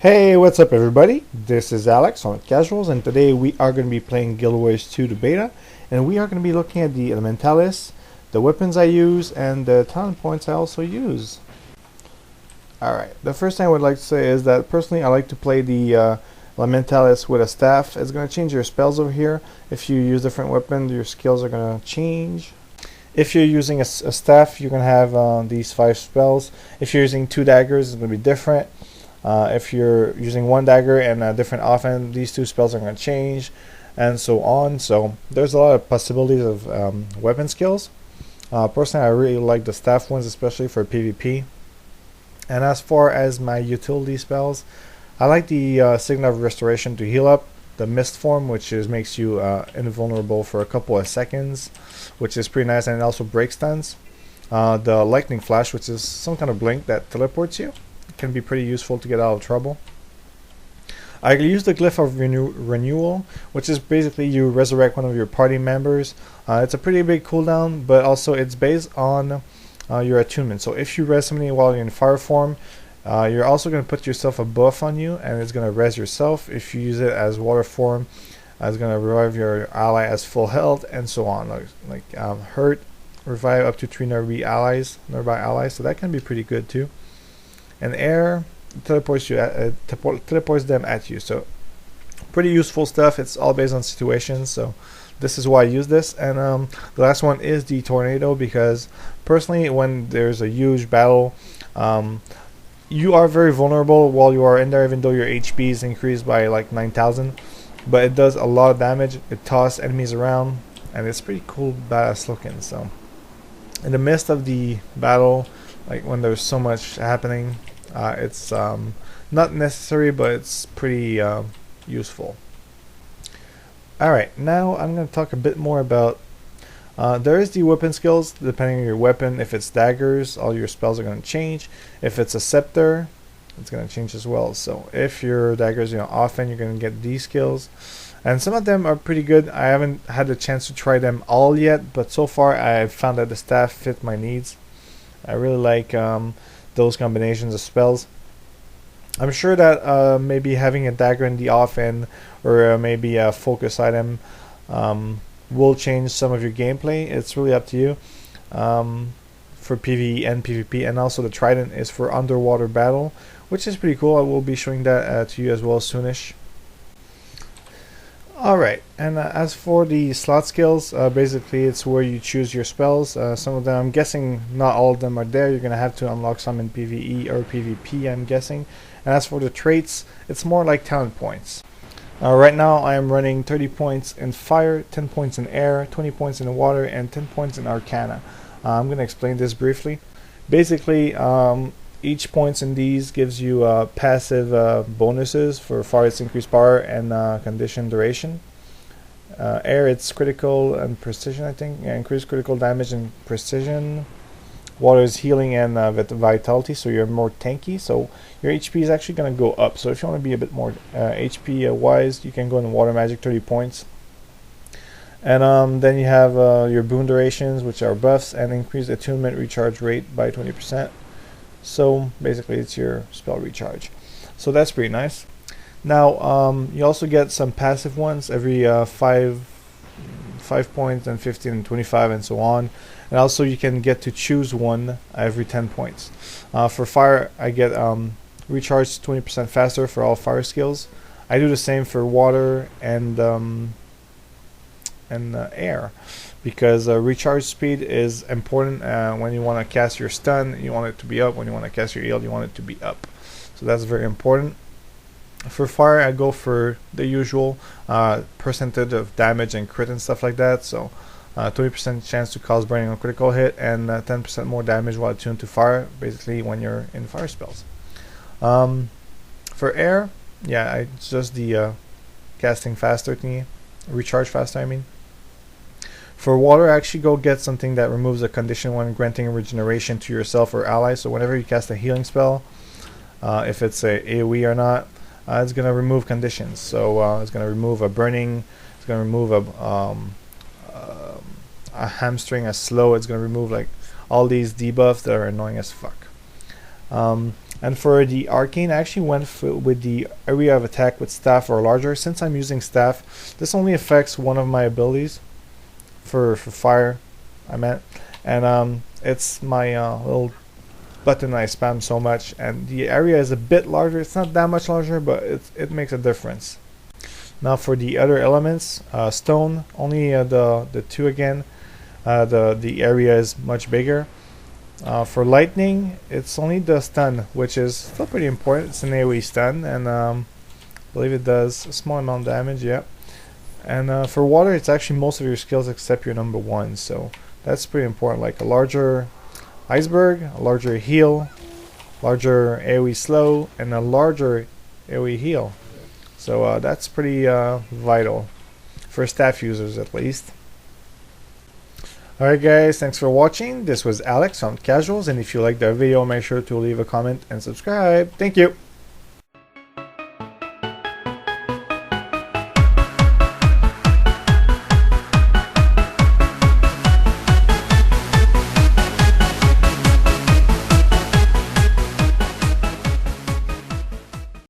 Hey, what's up everybody? This is Alex on Casuals, and today we are going to be playing Guild Wars 2 the beta, and we are going to be looking at the Elementalists, the weapons I use, and the talent points I also use. Alright, the first thing I would like to say is that personally I like to play the Elementalist with a staff. It's going to change your spells over here. If you use different weapons, your skills are going to change. If you're using a staff, you're going to have these 5 spells. If you're using 2 daggers, it's going to be different. If you're using 1 dagger and a different offense, these 2 spells are going to change, and so on. So there's a lot of possibilities of weapon skills. Personally, I really like the staff ones, especially for PvP. And as far as my utility spells, I like the Signal of Restoration to heal up, the Mist form, which makes you invulnerable for a couple of seconds, which is pretty nice, and it also breaks stuns. The Lightning Flash, which is some kind of blink that teleports you, can be pretty useful to get out of trouble. I use the Glyph of Renewal, which is basically you resurrect one of your party members. It's a pretty big cooldown, but also it's based on your attunement. So if you res somebody while you're in fire form, you're also going to put yourself a buff on you, and it's going to res yourself. If you use it as water form, it's going to revive your ally as full health, and so on. Hurt, revive up to 3 nearby allies, so that can be pretty good too. And air teleports them at you, so pretty useful stuff. It's all based on situations, so this is why I use this. And the last one is the tornado, because personally when there's a huge battle, you are very vulnerable while you are in there, even though your HP is increased by like 9,000, but it does a lot of damage. It tosses enemies around, and it's pretty cool, badass looking. So in the midst of the battle, like when there's so much happening, it's not necessary, but it's pretty useful. Alright, now I'm going to talk a bit more about there is the weapon skills. Depending on your weapon, if it's daggers, all your spells are going to change. If it's a scepter, it's going to change as well. So if your daggers, often you're going to get these skills, and some of them are pretty good. I haven't had the chance to try them all yet, but so far I've found that the staff fit my needs. I really like those combinations of spells. I'm sure that maybe having a dagger in the off-end, or maybe a focus item, will change some of your gameplay. It's really up to you. For PVE and PVP, and also the trident is for underwater battle, which is pretty cool. I will be showing that to you as well soonish. Alright, and as for the slot skills, basically it's where you choose your spells. Some of them, I'm guessing not all of them are there. You're going to have to unlock some in PvE or PvP, I'm guessing. And as for the traits, it's more like talent points. Right now I am running 30 points in fire, 10 points in air, 20 points in water, and 10 points in arcana. I'm going to explain this briefly. Basically, each points in these gives you passive bonuses. For fire, it's increased power and condition duration. Air, it's critical and precision, I think. Yeah, increased critical damage and precision. Water is healing and vitality, so you're more tanky. So your HP is actually going to go up. So if you want to be a bit more HP wise, you can go in water magic, 30 points. And then you have your boon durations, which are buffs, and increased attunement recharge rate by 20%. So basically it's your spell recharge, so that's pretty nice. Now you also get some passive ones every 5 points, and 15 and 25, and so on. And also you can get to choose one every 10 points. For fire, I get recharged 20% faster for all fire skills. I do the same for water and air, because recharge speed is important. When you want to cast your stun, you want it to be up. When you want to cast your heal, you want it to be up. So that's very important. For fire, I go for the usual percentage of damage and crit and stuff like that. So 20% chance to cause burning on critical hit, and 10% more damage while attuned to fire, basically when you're in fire spells. For air, yeah, it's just the casting faster thingy, recharge faster, I mean. For water, I actually go get something that removes a condition when granting regeneration to yourself or allies. So whenever you cast a healing spell, if it's a AoE or not, it's going to remove conditions. So it's going to remove a burning, it's going to remove a hamstring, a slow, it's going to remove like all these debuffs that are annoying as fuck. And for the Arcane, I actually went with the area of attack with staff or larger. Since I'm using staff, this only affects one of my abilities for fire, I meant. And it's my little button I spam so much, and the area is a bit larger. It's not that much larger, but it makes a difference. Now for the other elements, stone, only the two again. The area is much bigger. For lightning, it's only the stun, which is still pretty important. It's an AoE stun, and I believe it does a small amount of damage, yeah. And for water, it's actually most of your skills except your number 1, so that's pretty important. Like a larger iceberg, a larger heal, larger AoE slow, and a larger AoE heal. So that's pretty vital for staff users at least. Alright guys, thanks for watching. This was Alex from Casuals, and if you liked the video, make sure to leave a comment and subscribe. Thank you!